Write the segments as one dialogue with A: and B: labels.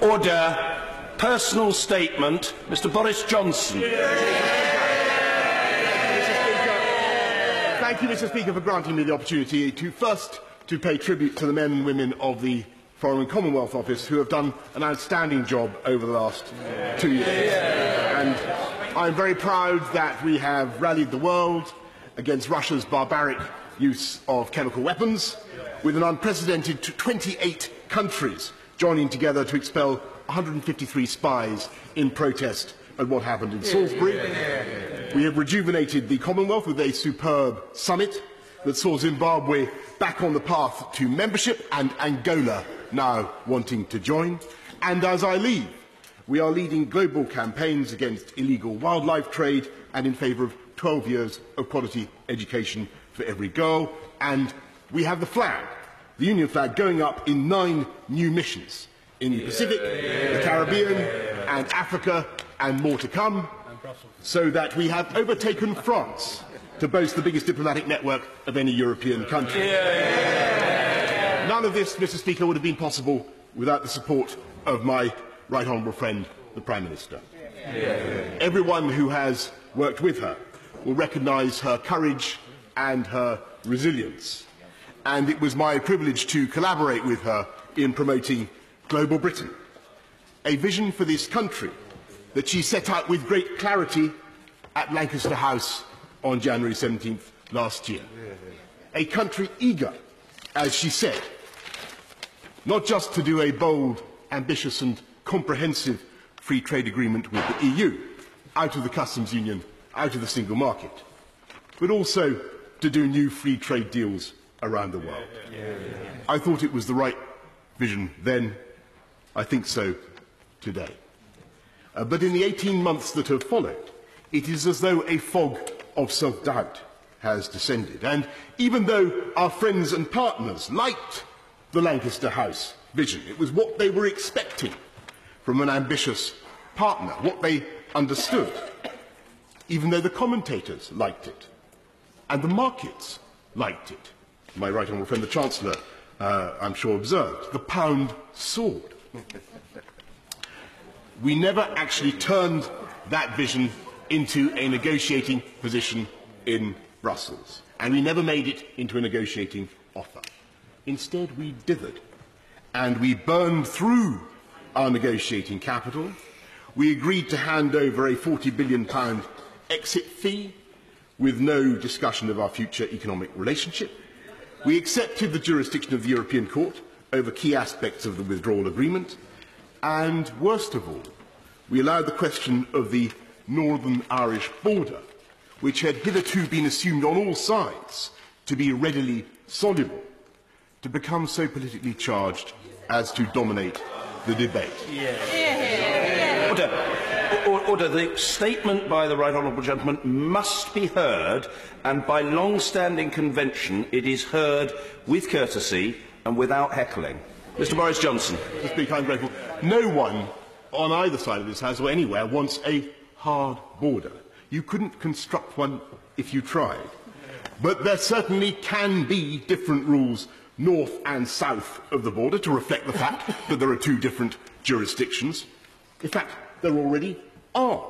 A: Order. Personal statement. Mr. Boris Johnson.
B: Thank you, Mr. Speaker, for granting me the opportunity to pay tribute to the men and women of the Foreign and Commonwealth Office who have done an outstanding job over the last 2 years. And I'm very proud that we have rallied the world against Russia's barbaric use of chemical weapons, with an unprecedented 28 countries joining together to expel 153 spies in protest at what happened in Salisbury. We have rejuvenated the Commonwealth with a superb summit that saw Zimbabwe back on the path to membership and Angola now wanting to join. And as I leave, we are leading global campaigns against illegal wildlife trade and in favour of 12 years of quality education for every girl. And we have the flag, the Union flag, going up in 9 new missions in the Pacific, the Caribbean and Africa, and more to come, so that we have overtaken France to boast the biggest diplomatic network of any European country. None of this, Mr. Speaker, would have been possible without the support of my right honourable friend, the Prime Minister. Everyone who has worked with her will recognise her courage and her resilience. And it was my privilege to collaborate with her in promoting Global Britain, a vision for this country that she set out with great clarity at Lancaster House on January 17th last year. A country eager, as she said, not just to do a bold, ambitious and comprehensive free trade agreement with the EU, out of the customs union, out of the single market, but also to do new free trade deals around the world. I thought it was the right vision then. I think so today. But in the 18 months that have followed, it is as though a fog of self-doubt has descended. And even though our friends and partners liked the Lancaster House vision, it was what they were expecting from an ambitious partner, what they understood, even though the commentators liked it, and the markets liked it. My right honourable friend, the Chancellor, I'm sure observed, the pound soared. We never actually turned that vision into a negotiating position in Brussels, and we never made it into a negotiating offer. Instead, we dithered, and we burned through our negotiating capital. We agreed to hand over a £40 billion exit fee with no discussion of our future economic relationship. We accepted the jurisdiction of the European Court over key aspects of the withdrawal agreement, and worst of all, we allowed the question of the Northern Irish border, which had hitherto been assumed on all sides to be readily soluble, to become so politically charged as to dominate the debate.
A: Order. The statement by the right honourable gentleman must be heard, and by long-standing convention it is heard with courtesy and without heckling. Mr. Boris Johnson.
B: Mr. Speaker, I'm grateful. No one on either side of this House or anywhere wants a hard border. You couldn't construct one if you tried. But there certainly can be different rules north and south of the border to reflect the fact that there are 2 different jurisdictions. In fact, there already are.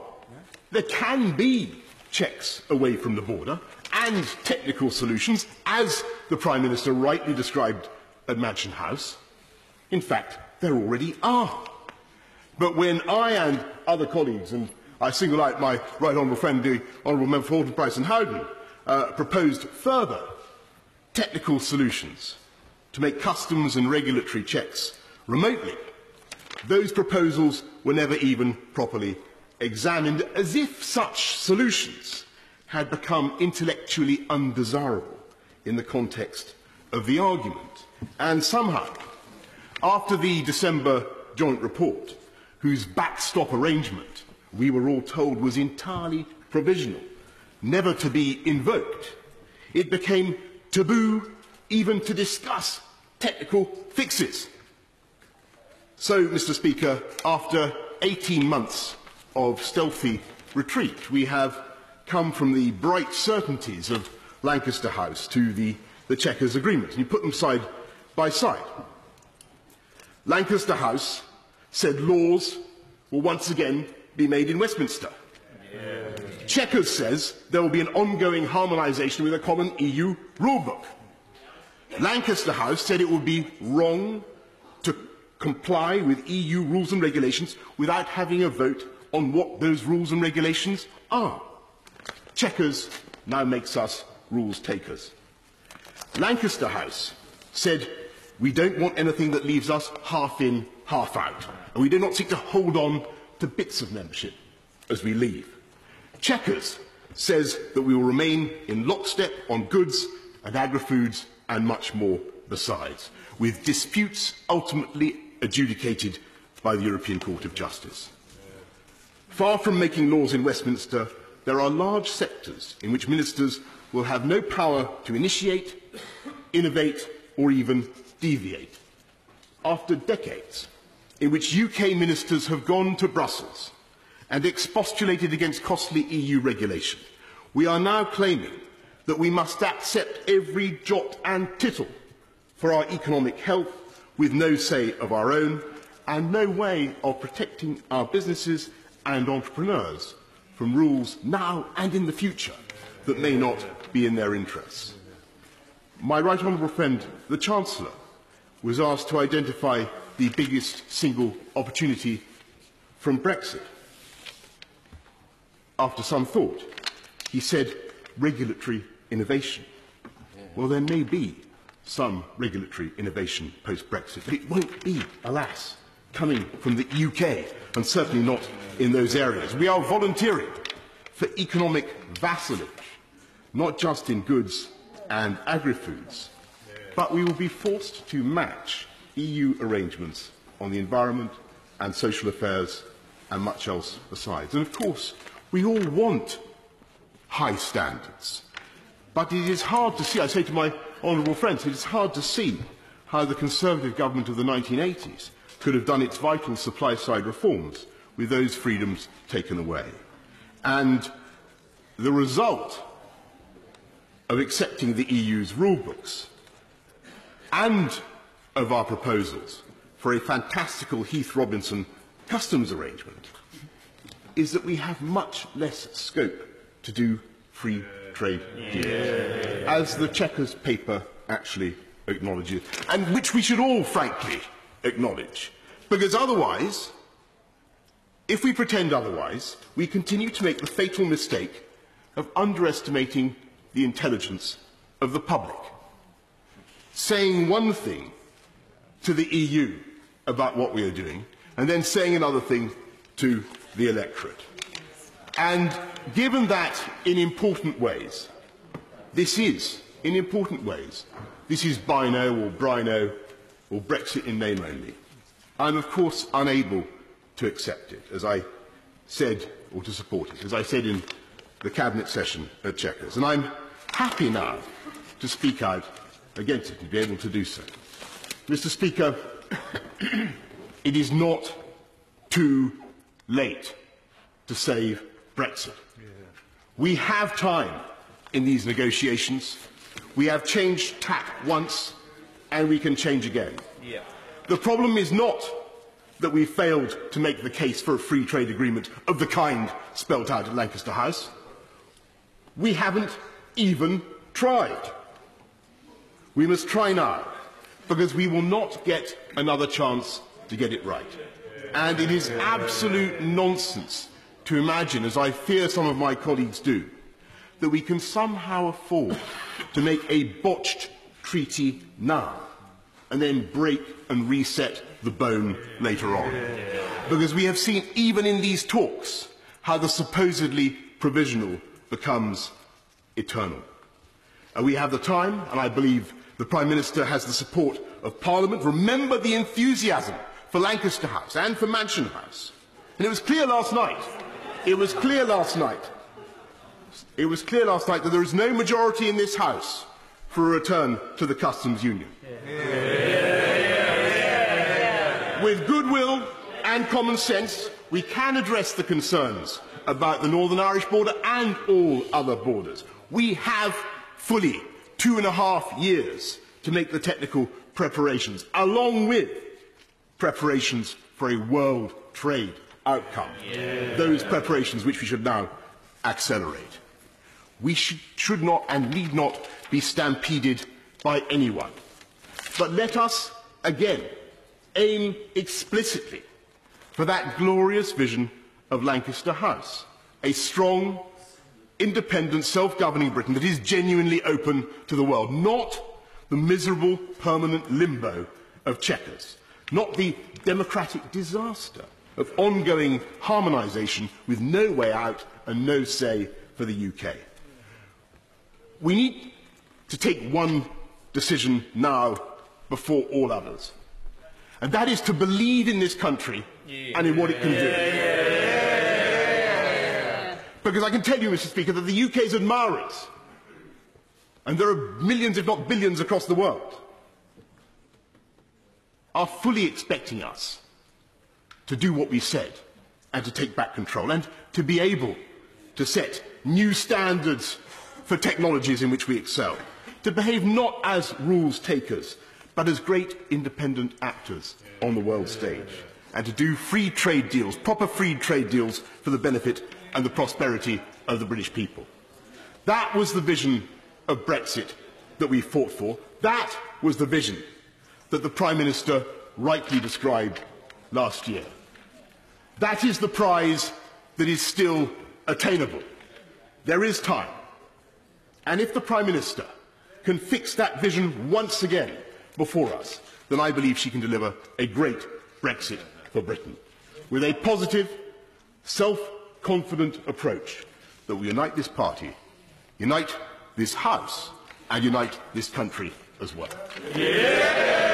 B: There can be checks away from the border and technical solutions, as the Prime Minister rightly described at Mansion House. In fact, there already are. But when I and other colleagues, and I single out my right honourable friend, the Honourable Member for Horton, Price and Howden, proposed further technical solutions to make customs and regulatory checks remotely, those proposals were never even properly examined, as if such solutions had become intellectually undesirable in the context of the argument. And somehow, after the December joint report, whose backstop arrangement we were all told was entirely provisional, never to be invoked, it became taboo even to discuss technical fixes. So, Mr. Speaker, after 18 months of stealthy retreat, we have come from the bright certainties of Lancaster House to the Chequers Agreement, and you put them side by side. Lancaster House said laws will once again be made in Westminster. Chequers says there will be an ongoing harmonisation with a common EU rulebook. Lancaster House said it would be wrong to comply with EU rules and regulations without having a vote on what those rules and regulations are. Chequers now makes us rules takers. Lancaster House said we don't want anything that leaves us half in, half out, and we do not seek to hold on to bits of membership as we leave. Chequers says that we will remain in lockstep on goods and agri-foods and much more besides, with disputes ultimately adjudicated by the European Court of Justice. Far from making laws in Westminster, there are large sectors in which ministers will have no power to initiate, innovate or even deviate. After decades in which UK ministers have gone to Brussels and expostulated against costly EU regulation, we are now claiming that we must accept every jot and tittle for our economic health with no say of our own and no way of protecting our businesses and entrepreneurs from rules now and in the future that may not be in their interests. My right honourable friend, the Chancellor, was asked to identify the biggest single opportunity from Brexit. After some thought, he said regulatory innovation. Well, there may be some regulatory innovation post-Brexit, but it won't be, alas, coming from the UK, and certainly not in those areas. We are volunteering for economic vassalage, not just in goods and agri-foods, but we will be forced to match EU arrangements on the environment and social affairs and much else besides. And of course, we all want high standards. But it is hard to see, I say to my honourable friends, it is hard to see how the Conservative government of the 1980s could have done its vital supply-side reforms with those freedoms taken away. And the result of accepting the EU's rule books and of our proposals for a fantastical Heath-Robinson customs arrangement is that we have much less scope to do free trade deals, as the Chequers paper actually acknowledges, and which we should all, frankly, acknowledge. Because otherwise, if we pretend otherwise, we continue to make the fatal mistake of underestimating the intelligence of the public, saying one thing to the EU about what we are doing, and then saying another thing to the electorate. And given that in important ways, this is Bino or Brino or Brexit in name only, I'm of course unable to accept it, as I said, or to support it, as I said in the Cabinet session at Chequers. And I'm happy now to speak out against it and be able to do so. Mr. Speaker, it is not too late to save Brexit. We have time in these negotiations. We have changed tack once, and we can change again. The problem is not that we failed to make the case for a free trade agreement of the kind spelt out at Lancaster House. We haven't even tried. We must try now, because we will not get another chance to get it right. And it is absolute nonsense to imagine, as I fear some of my colleagues do, that we can somehow afford to make a botched treaty now and then break and reset the bone later on. Because we have seen, even in these talks, how the supposedly provisional becomes eternal. And we have the time, and I believe the Prime Minister has the support of Parliament. Remember the enthusiasm for Lancaster House and for Mansion House. And it was clear last night, that there is no majority in this House for a return to the customs union. With goodwill and common sense, we can address the concerns about the Northern Irish border and all other borders. We have fully 2.5 years to make the technical preparations, along with preparations for a world trade outcome. Those preparations which we should now accelerate. We should not and need not be stampeded by anyone. But let us, again, aim explicitly for that glorious vision of Lancaster House, a strong, independent, self-governing Britain that is genuinely open to the world, not the miserable, permanent limbo of Chequers, not the democratic disaster of ongoing harmonisation with no way out and no say for the UK. We need to take one decision now before all others, and that is to believe in this country and in what it can do. Because I can tell you, Mr. Speaker, that the UK's admirers, and there are millions, if not billions, across the world, are fully expecting us to do what we said and to take back control and to be able to set new standards for technologies in which we excel, to behave not as rules takers but as great independent actors on the world stage, and to do free trade deals, proper free trade deals for the benefit and the prosperity of the British people. That was the vision of Brexit that we fought for. That was the vision that the Prime Minister rightly described last year. That is the prize that is still attainable. There is time. And if the Prime Minister can fix that vision once again before us, then I believe she can deliver a great Brexit for Britain, with a positive, self-confident approach that will unite this party, unite this House, and unite this country as well. Yeah!